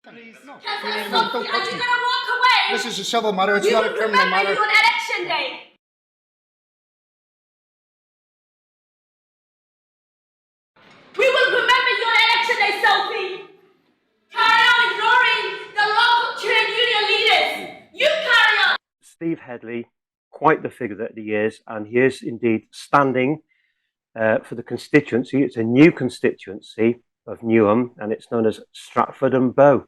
Please. No. Councillor Don't Sophie, are touch you me. going to walk away? This is a civil matter, it's You not a will criminal remember matter. you on election day. We will remember you on election day, Sophie. Carry on ignoring the local trade union leaders. You carry on. Steve Hedley, quite the figure that he is, and he is indeed standing for the constituency. It's a new constituency of Newham, and it's known as Stratford and Bow.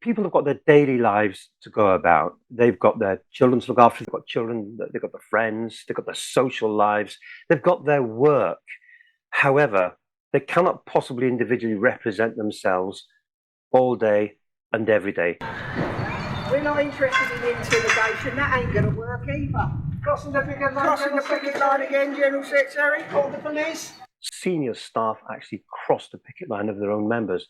People have got their daily lives to go about. They've got their children to look after, they've got children, they've got their friends, they've got their social lives, they've got their work. However, they cannot possibly individually represent themselves all day and every day. We're not interested in intimidation, that ain't going to work either. Crossing the picket line again, General Secretary, call the police. Senior staff actually crossed the picket line of their own members.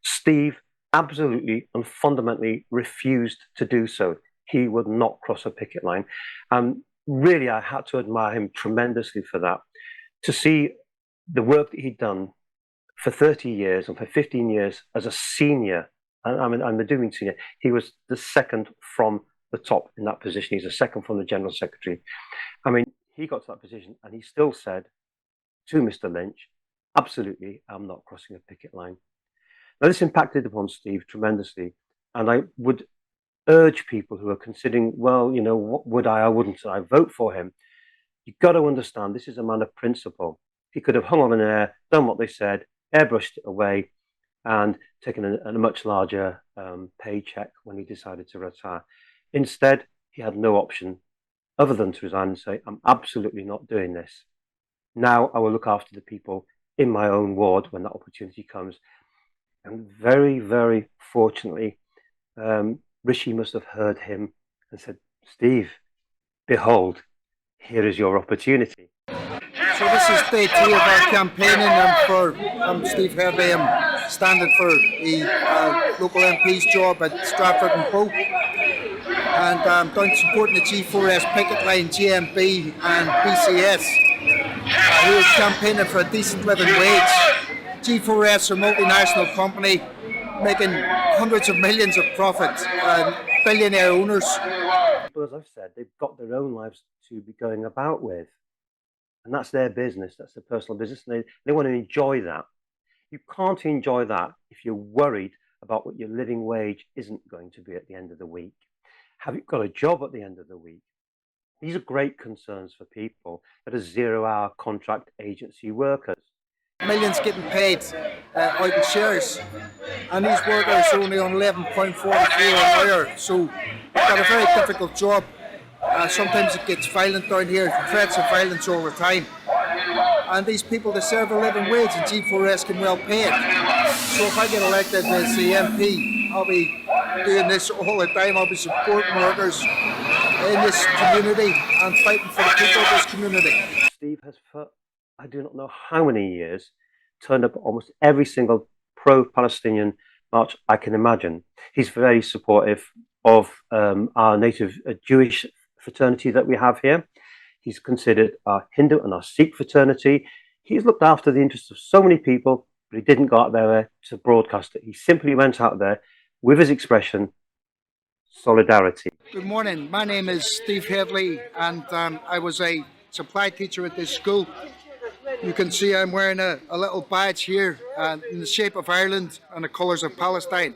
Steve absolutely and fundamentally refused to do so. He would not cross a picket line. Really, I had to admire him tremendously for that. To see the work that he'd done for 30 years and for 15 years as a senior, I'm the doing senior, he was the second from the top in that position. He's the second from the General Secretary. I mean, he got to that position and he still said to Mr. Lynch, absolutely, I'm not crossing a picket line. Now, this impacted upon Steve tremendously, and I would urge people who are considering, well, you know, what would I or wouldn't I vote for him? You've got to understand this is a man of principle. He could have hung on in air, done what they said, airbrushed it away, and taken a much larger paycheck when he decided to retire. Instead, he had no option other than to resign and say, I'm absolutely not doing this. Now I will look after the people in my own ward when that opportunity comes. And very, very fortunately, Rishi must have heard him and said, Steve, behold, here is your opportunity. So this is day 2 of our campaigning. I'm Steve Hedley. I'm standing for the local MP's job at Stratford and Bow. And I'm down supporting the G4S picket line, GMB and BCS. Who is campaigning for a decent living wage. G4S are a multinational company making hundreds of millions of profit, billionaire owners. But as I've said, they've got their own lives to be going about with. And that's their business, that's their personal business, and they want to enjoy that. You can't enjoy that if you're worried about what your living wage isn't going to be at the end of the week. Have you got a job at the end of the week? These are great concerns for people that are 0-hour contract agency workers. Millions getting paid out in shares, and these workers are only on 11.44 an hour, so they've got a very difficult job. Sometimes it gets violent down here, threats of violence all the time, and these people deserve a living wage, and G4S can well pay it. So if I get elected as the MP, I'll be doing this all the time. I'll be supporting workers in this community and fighting for the people of this community. Steve has, for I do not know how many years, turned up at almost every single pro-Palestinian march I can imagine. He's very supportive of our native Jewish fraternity that we have here. He's considered our Hindu and our Sikh fraternity. He's looked after the interests of so many people, but he didn't go out there to broadcast it. He simply went out there with his expression, solidarity. Good morning, my name is Steve Hedley, and I was a supply teacher at this school. You can see I'm wearing a little badge here in the shape of Ireland and the colours of Palestine.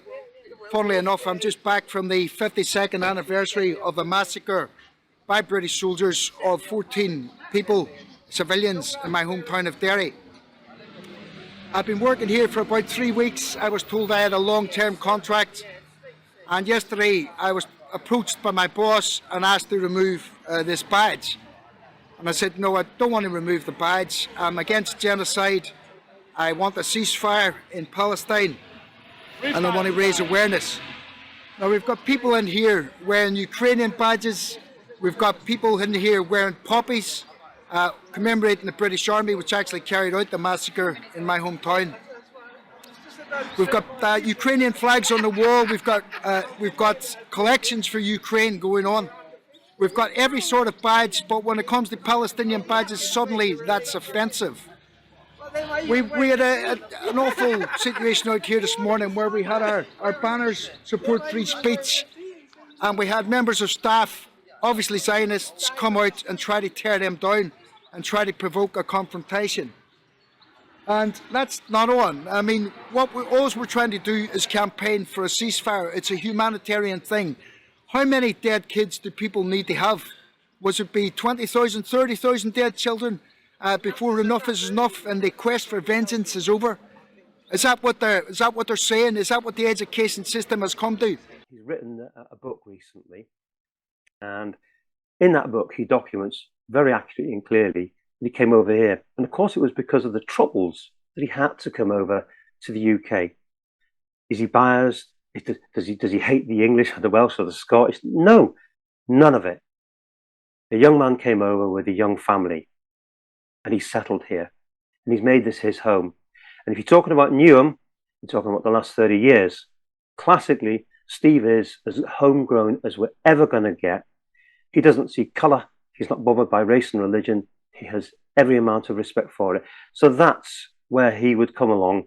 Funnily enough, I'm just back from the 52nd anniversary of the massacre by British soldiers of 14 people, civilians, in my hometown of Derry. I've been working here for about 3 weeks. I was told I had a long-term contract, and yesterday I was approached by my boss and asked to remove this badge. And I said, no, I don't want to remove the badge. I'm against genocide. I want a ceasefire in Palestine. And I want to raise awareness. Now, we've got people in here wearing Ukrainian badges. We've got people in here wearing poppies, commemorating the British Army, which actually carried out the massacre in my hometown. We've got Ukrainian flags on the wall. We've got collections for Ukraine going on. We've got every sort of badge, but when it comes to Palestinian badges, suddenly that's offensive. We had an awful situation out here this morning where we had our banners support free speech, and we had members of staff, obviously Zionists, come out and try to tear them down and try to provoke a confrontation. And that's not on. I mean, all we're trying to do is campaign for a ceasefire. It's a humanitarian thing. How many dead kids do people need to have? Was it be 20,000, 30,000 dead children before enough is enough and the quest for vengeance is over? Is that what they're saying? Is that what the education system has come to? He's written a book recently, and in that book he documents very accurately and clearly that he came over here. And of course it was because of the troubles that he had to come over to the UK. Is he biased? Does he hate the English or the Welsh or the Scottish? No, none of it. The young man came over with a young family and he settled here and he's made this his home. And if you're talking about Newham, you're talking about the last 30 years. Classically, Steve is as homegrown as we're ever going to get. He doesn't see colour. He's not bothered by race and religion. He has every amount of respect for it. So that's where he would come along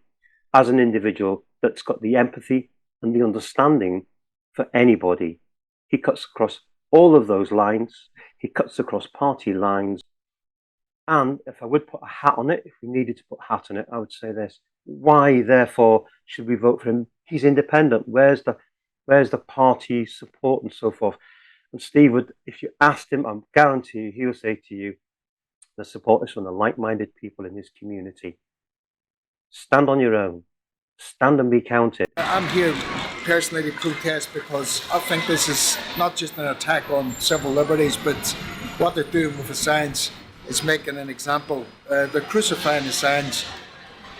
as an individual that's got the empathy and the understanding for anybody. He cuts across all of those lines. He cuts across party lines. And if I would put a hat on it, if we needed to put a hat on it, I would say this. Why, therefore, should we vote for him? He's independent. Where's the party support and so forth? And Steve would, if you asked him, I guarantee you, he will say to you, the support is from the like-minded people in his community. Stand on your own. Stand and be counted. I'm here personally to protest because I think this is not just an attack on civil liberties, but what they're doing with the signs is making an example. They're crucifying the signs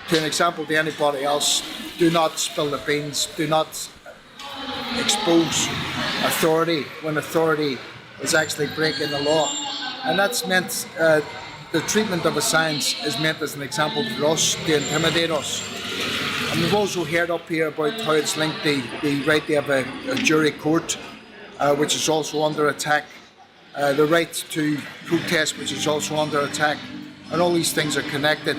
to an example to anybody else. Do not spill the beans. Do not expose authority when authority is actually breaking the law. And that's meant, the treatment of the signs is meant as an example for us to intimidate us. And we've also heard up here about how it's linked the right to have a jury court, which is also under attack, the right to protest, which is also under attack, and all these things are connected.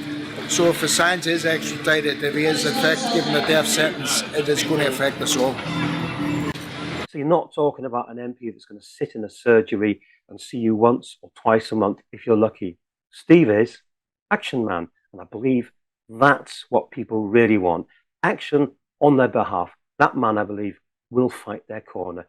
So if Assange is extradited, if he is in fact given a death sentence, it is going to affect us all. So you're not talking about an MP that's going to sit in a surgery and see you once or twice a month if you're lucky. Steve is action man, and I believe that's what people really want. Action on their behalf. That man, I believe, will fight their corner.